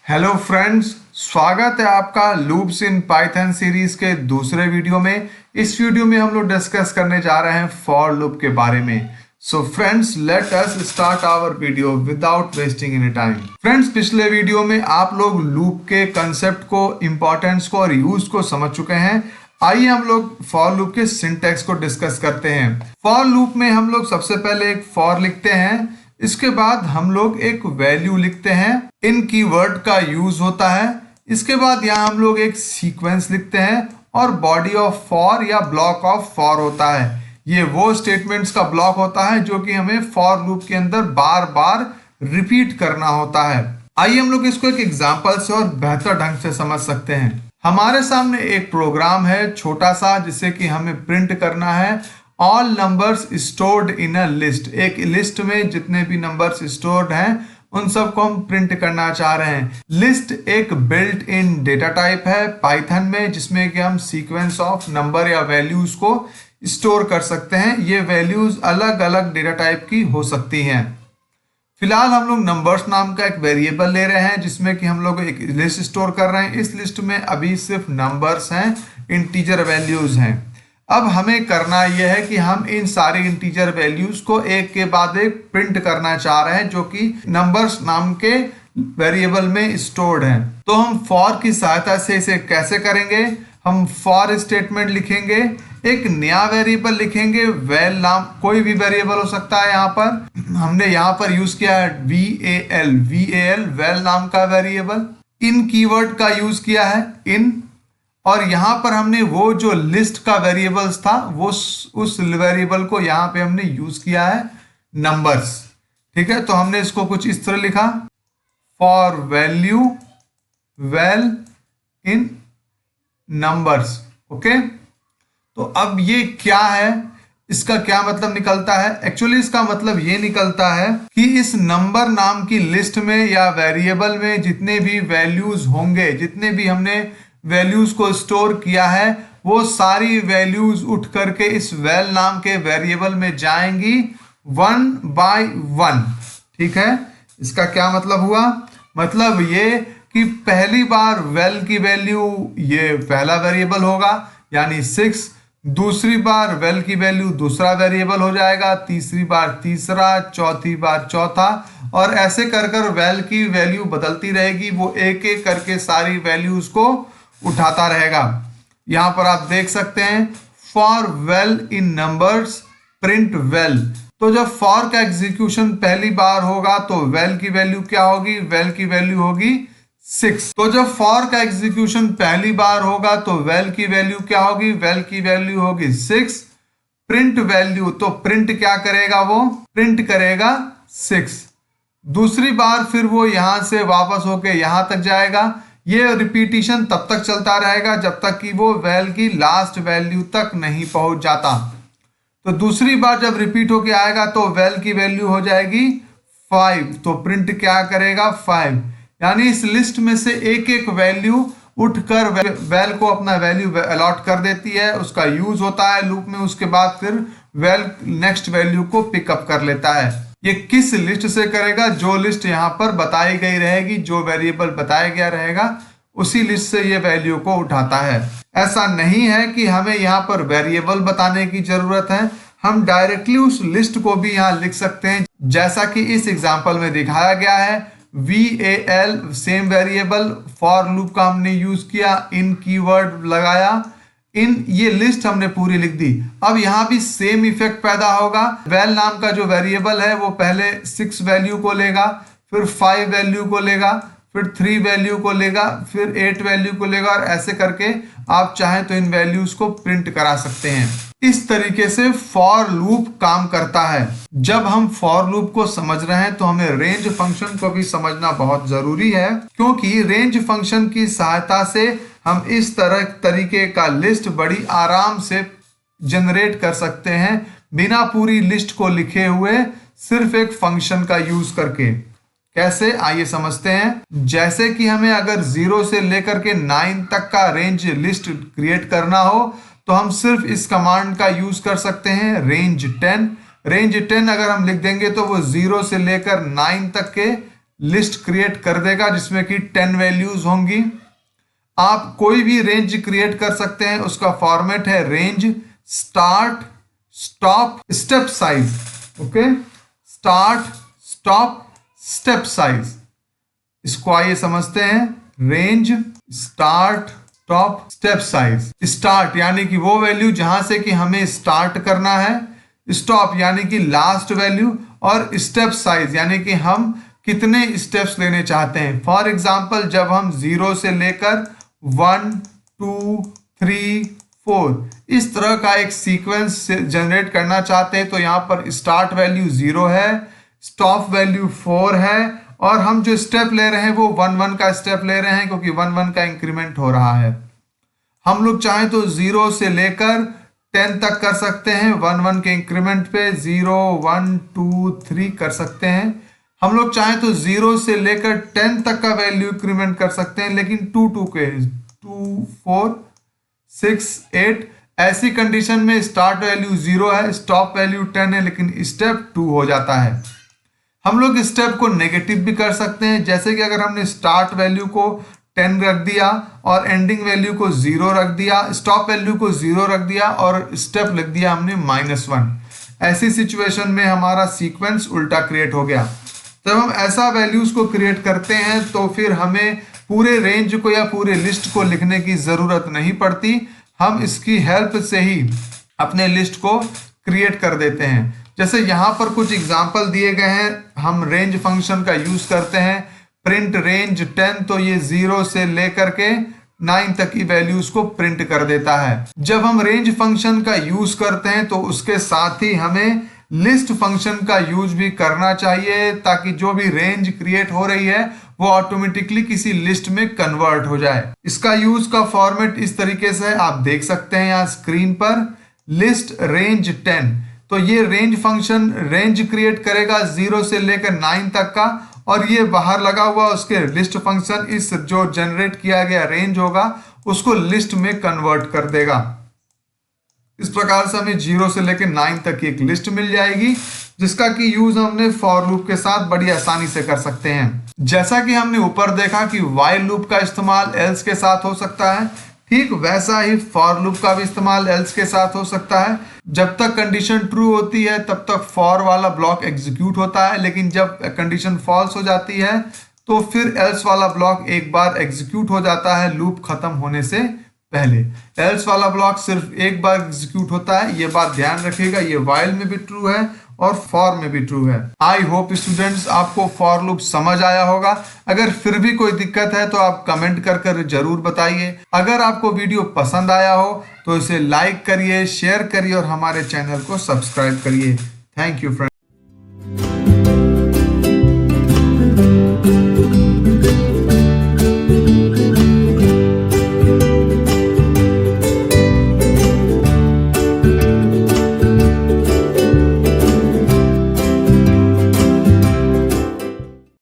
Hello friends, स्वागत है आपका लूप्स इन पाइथन सीरीज के दूसरे वीडियो में। इस वीडियो में हम लोग डिस्कस करने जा रहे हैं फॉर लूप के बारे में। So friends, let us start our video without wasting any time. Friends, पिछले वीडियो में आप लोग लूप के कंसेप्ट को, इंपॉर्टेंस को और यूज को समझ चुके हैं। आइए हम लोग फॉर लूप के सिंटैक्स को डिस्कस करते हैं। फॉर लूप में हम लोग सबसे पहले एक फॉर लिखते हैं, इसके बाद हम लोग एक वैल्यू लिखते हैं। इन कीवर्ड का यूज होता है। इसके बाद यहाँ हम लोग एक सीक्वेंस लिखते हैं और बॉडी ऑफ फॉर या ब्लॉक ऑफ फॉर होता है। ये वो स्टेटमेंट्स का ब्लॉक होता है जो कि हमें फॉर लूप के अंदर बार बार रिपीट करना होता है। आइए हम लोग इसको एक एग्जांपल से और बेहतर ढंग से समझ सकते हैं। हमारे सामने एक प्रोग्राम है छोटा सा, जिसे कि हमें प्रिंट करना है all numbers stored in a list. एक लिस्ट में जितने भी नंबर्स स्टोर्ड हैं उन सबको हम प्रिंट करना चाह रहे हैं। लिस्ट एक बिल्ट इन डेटा टाइप है पाइथन में, जिसमें कि हम सीक्वेंस ऑफ नंबर या वैल्यूज को स्टोर कर सकते हैं। ये वैल्यूज अलग अलग डेटा टाइप की हो सकती हैं। फिलहाल हम लोग नंबर्स नाम का एक वेरिएबल ले रहे हैं जिसमें कि हम लोग एक लिस्ट स्टोर कर रहे हैं। इस लिस्ट में अभी सिर्फ नंबर्स हैं, इंटीजर वैल्यूज हैं। अब हमें करना यह है कि हम इन सारे इंटीजर वैल्यूज को एक के बाद एक प्रिंट करना चाह रहे हैं जो कि नंबर्स नाम के वेरिएबल में स्टोर्ड हैं। तो हम फॉर की सहायता से इसे कैसे करेंगे? हम फॉर स्टेटमेंट लिखेंगे, एक नया वेरिएबल लिखेंगे, वेल नाम, कोई भी वेरिएबल हो सकता है। यहाँ पर हमने यहाँ पर यूज किया है VAL वेल नाम का वेरिएबल। इन कीवर्ड का यूज किया है इन, और यहां पर हमने वो जो लिस्ट का वेरिएबल्स था वो उस वेरिएबल को यहां पे हमने यूज किया है नंबर्स। ठीक है, तो हमने इसको कुछ इस तरह लिखा, for value well in numbers. Okay, तो अब ये क्या है, इसका क्या मतलब निकलता है? एक्चुअली इसका मतलब ये निकलता है कि इस नंबर नाम की लिस्ट में या वेरिएबल में जितने भी वैल्यूज होंगे, जितने भी हमने वैल्यूज को स्टोर किया है, वो सारी वैल्यूज उठ करके इस वेल नाम के वेरिएबल में जाएंगी 1 बाय 1। ठीक है, इसका क्या मतलब हुआ? मतलब ये कि पहली बार वेल की वैल्यू ये पहला वेरिएबल होगा यानी 6, दूसरी बार वेल की वैल्यू दूसरा वेरिएबल हो जाएगा, तीसरी बार तीसरा, चौथी बार चौथा, और ऐसे कर कर वेल की वैल्यू बदलती रहेगी। वो एक एक करके सारी वैल्यूज को उठाता रहेगा। यहां पर आप देख सकते हैं for well in numbers print well. तो जब फॉर का एग्जीक्यूशन पहली बार होगा तो वेल की वैल्यू क्या होगी? वेल की वैल्यू होगी 6। तो जब फॉर का एग्जीक्यूशन पहली बार होगा तो वेल की वैल्यू क्या होगी? वेल की वैल्यू होगी 6। प्रिंट वैल्यू, तो प्रिंट क्या करेगा? वो प्रिंट करेगा 6। दूसरी बार फिर वो यहां से वापस होके यहां तक जाएगा। ये रिपीटिशन तब तक चलता रहेगा जब तक कि वो वेल की लास्ट वैल्यू तक नहीं पहुंच जाता। तो दूसरी बार जब रिपीट होके आएगा तो वेल की वैल्यू हो जाएगी 5। तो प्रिंट क्या करेगा? 5। यानी इस लिस्ट में से एक एक वैल्यू उठकर वेल को अपना वैल्यू अलॉट कर देती है। उसका यूज होता है लूप में। उसके बाद फिर वेल नेक्स्ट वैल्यू को पिकअप कर लेता है। ये किस लिस्ट से करेगा? जो लिस्ट यहाँ पर बताई गई रहेगी, जो वेरिएबल बताया गया रहेगा, उसी लिस्ट से ये वैल्यू को उठाता है। ऐसा नहीं है कि हमें यहाँ पर वेरिएबल बताने की जरूरत है, हम डायरेक्टली उस लिस्ट को भी यहाँ लिख सकते हैं, जैसा कि इस एग्जाम्पल में दिखाया गया है। VAL same variable, for loop का हमने यूज किया, इन कीवर्ड लगाया, इन ये लिस्ट हमने पूरी लिख दी। अब यहां भी सेम इफेक्ट पैदा होगा। वेल नाम का जो वेरिएबल है वो पहले 6 वैल्यू को लेगा, फिर 5 वैल्यू को लेगा, फिर 3 वैल्यू को लेगा, फिर 8 वैल्यू को लेगा, और ऐसे करके आप चाहें तो इन वैल्यूज को प्रिंट करा सकते हैं। इस तरीके से फॉर लूप काम करता है। जब हम फॉर लूप को समझ रहे हैं तो हमें रेंज फंक्शन को भी समझना बहुत जरूरी है, क्योंकि रेंज फंक्शन की सहायता से हम इस तरीके का लिस्ट बड़ी आराम से जनरेट कर सकते हैं, बिना पूरी लिस्ट को लिखे हुए, सिर्फ एक फंक्शन का यूज करके। कैसे? आइए समझते हैं। जैसे कि हमें अगर 0 से लेकर के 9 तक का रेंज लिस्ट क्रिएट करना हो तो हम सिर्फ इस कमांड का यूज कर सकते हैं, रेंज 10। रेंज 10 अगर हम लिख देंगे तो वो 0 से लेकर 9 तक के लिस्ट क्रिएट कर देगा जिसमें कि 10 वैल्यूज होंगी। आप कोई भी रेंज क्रिएट कर सकते हैं, उसका फॉर्मेट है range start stop step size. Okay, start stop step size, इसको आइए समझते हैं। Range start stop step size. Start यानी कि वो वैल्यू जहां से कि हमें स्टार्ट करना है, स्टॉप यानी कि लास्ट वैल्यू, और स्टेप साइज यानी कि हम कितने स्टेप्स लेने चाहते हैं। फॉर एग्जाम्पल जब हम 0 से लेकर 1 2 3 4 इस तरह का एक सीक्वेंस जनरेट करना चाहते हैं, तो यहाँ पर स्टार्ट वैल्यू 0 है, स्टॉप वैल्यू 4 है, और हम जो स्टेप ले रहे हैं वो 1 1 का स्टेप ले रहे हैं क्योंकि 1 1 का इंक्रीमेंट हो रहा है। हम लोग चाहें तो 0 से लेकर 10 तक कर सकते हैं, 1 1 के इंक्रीमेंट पे 0 1 2 3 कर सकते हैं। हम लोग चाहें तो 0 से लेकर 10 तक का वैल्यू इंक्रीमेंट कर सकते हैं, लेकिन 2 2 के 2 4 6 8 ऐसी कंडीशन में स्टार्ट वैल्यू 0 है, स्टॉप वैल्यू 10 है, लेकिन स्टेप 2 हो जाता है। हम लोग स्टेप को नेगेटिव भी कर सकते हैं, जैसे कि अगर हमने स्टार्ट वैल्यू को 10 रख दिया और एंडिंग वैल्यू को 0 रख दिया, स्टॉप वैल्यू को 0 रख दिया और स्टेप लिख दिया हमने -1, ऐसी सिचुएशन में हमारा सीक्वेंस उल्टा क्रिएट हो गया। जब हम ऐसा वैल्यूज को क्रिएट करते हैं तो फिर हमें पूरे रेंज को या पूरे लिस्ट को लिखने की जरूरत नहीं पड़ती, हम इसकी हेल्प से ही अपने लिस्ट को क्रिएट कर देते हैं। जैसे यहाँ पर कुछ एग्जाम्पल दिए गए हैं, हम रेंज फंक्शन का यूज करते हैं, प्रिंट रेंज 10, तो ये 0 से लेकर के 9 तक की वैल्यूज को प्रिंट कर देता है। जब हम रेंज फंक्शन का यूज करते हैं तो उसके साथ ही हमें लिस्ट फंक्शन का यूज भी करना चाहिए, ताकि जो भी रेंज क्रिएट हो रही है वो ऑटोमेटिकली किसी लिस्ट में कन्वर्ट हो जाए। इसका यूज का फॉर्मेट इस तरीके से आप देख सकते हैं यहाँ स्क्रीन पर, लिस्ट रेंज 10, तो ये रेंज फंक्शन रेंज क्रिएट करेगा 0 से लेकर 9 तक का, और ये बाहर लगा हुआ उसके लिस्ट फंक्शन इस जो जनरेट किया गया रेंज होगा उसको लिस्ट में कन्वर्ट कर देगा। इस प्रकार से हमें 0 से लेकर 9 तक की एक लिस्ट मिल जाएगी, जिसका कि यूज हमने फॉर लूप के साथ बड़ी आसानी से कर सकते हैं। जैसा कि हमने ऊपर देखा कि व्हाइल लूप का इस्तेमाल एल्स के साथ हो सकता है, ठीक वैसा ही फॉर लूप का भी इस्तेमाल एल्स के साथ हो सकता है। जब तक कंडीशन ट्रू होती है तब तक फॉर वाला ब्लॉक एग्जीक्यूट होता है, लेकिन जब कंडीशन फॉल्स हो जाती है तो फिर एल्स वाला ब्लॉक एक बार एग्जीक्यूट हो जाता है लूप खत्म होने से पहले। एल्स वाला ब्लॉक सिर्फ एक बार एग्जीक्यूट होता है, ये बात ध्यान रखिएगा, ये व्हाइल में भी ट्रू है और फॉर में भी ट्रू है। आई होप स्टूडेंट्स आपको फॉर लूप समझ आया होगा। अगर फिर भी कोई दिक्कत है तो आप कमेंट कर जरूर बताइए। अगर आपको वीडियो पसंद आया हो तो इसे लाइक करिए, शेयर करिए और हमारे चैनल को सब्सक्राइब करिए। Thank you friends.